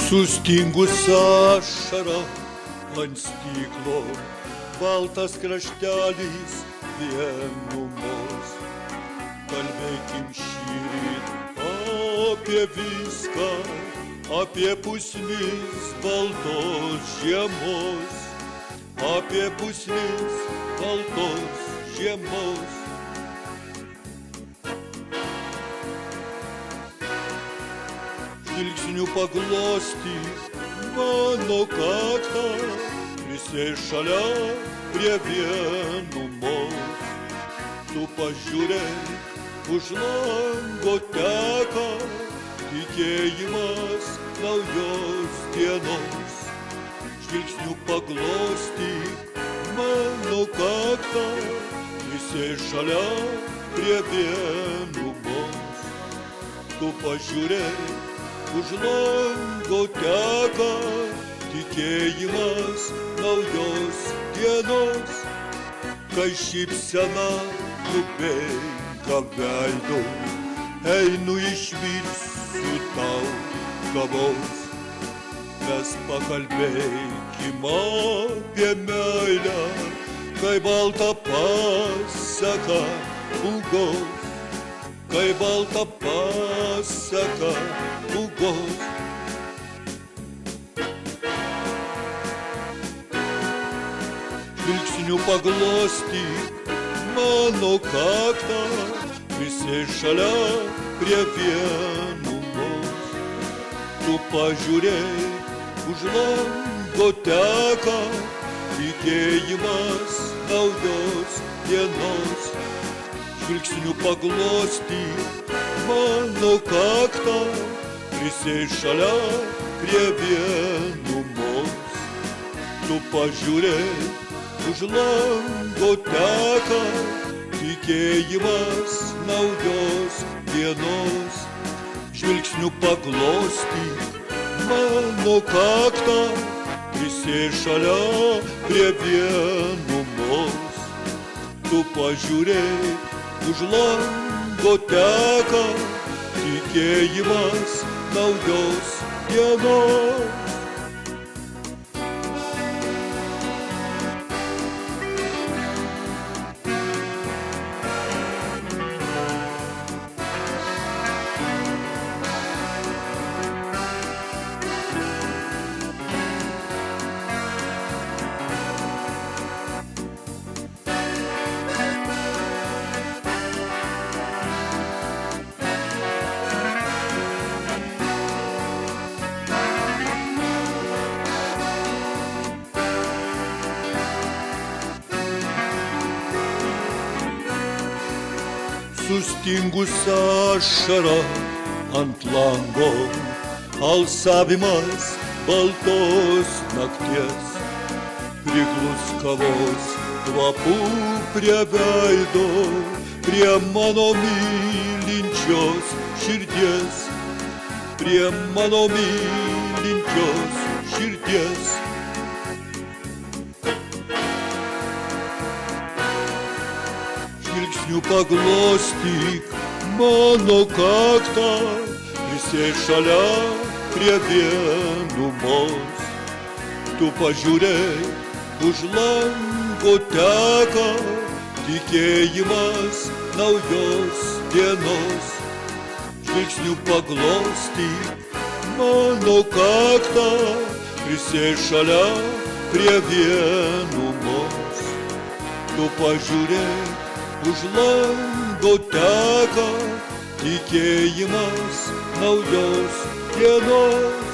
Sustingusią ašarą ant stiklo, baltas kraštelis vienumos. Kalbėkim šįryt apie viską, apie pusnis baltos žiemos, apie pusnis baltos žiemos. Žvilgsniu paglostyk mano kaktą, prisėsk šalia prie vienumos. Tu pažiūrėk, už lango teka tikėjimas naujos dienos. Žvilgsniu paglostyk mano kaktą, prisėsk šalia prie vienumos. Tu pažiūrėk, už lango teka tikėjimas naujos dienos. Kai šypsena nubėga veidu, einu išvirsiu tau kavos. Mes pakalbėkim apie meilę, kai balta pasaka pūgos, kai balta pasaka pūgos. Žvilgsniu paglostyk mano kaktą, prisėsk šalia prie vienumos. Tu pažiūrėk, už lango teka tikėjimas naujos dienos. Žvilgsniu paglostyk mano kaktą, prisėsk šalia prie vienumos. Tu pažiūrėk, už lango teka tikėjimas naujos dienos. Žvilgsniu paglostyk mano kaktą, prisėsk šalia prie vienumos. Tu pažiūrėk, už lango teka tikėjimas naujos dienos. Sustingusią ašarą ant lango, alsavimas baltos nakties, priglus kavos kvapų prie veido, prie mano mylinčios širdies, prie mano mylinčios širdies. Žvilgsniu paglostyk mano kaktą, prisėsk šalia prie vienumos. Tu pažiūrėk, už lango teka tikėjimas naujos dienos. Žvilgsniu paglostyk mano kaktą, prisėsk šalia prie vienumos. Tu pažiūrėk, už lango teka tikėjimas naujos dienos.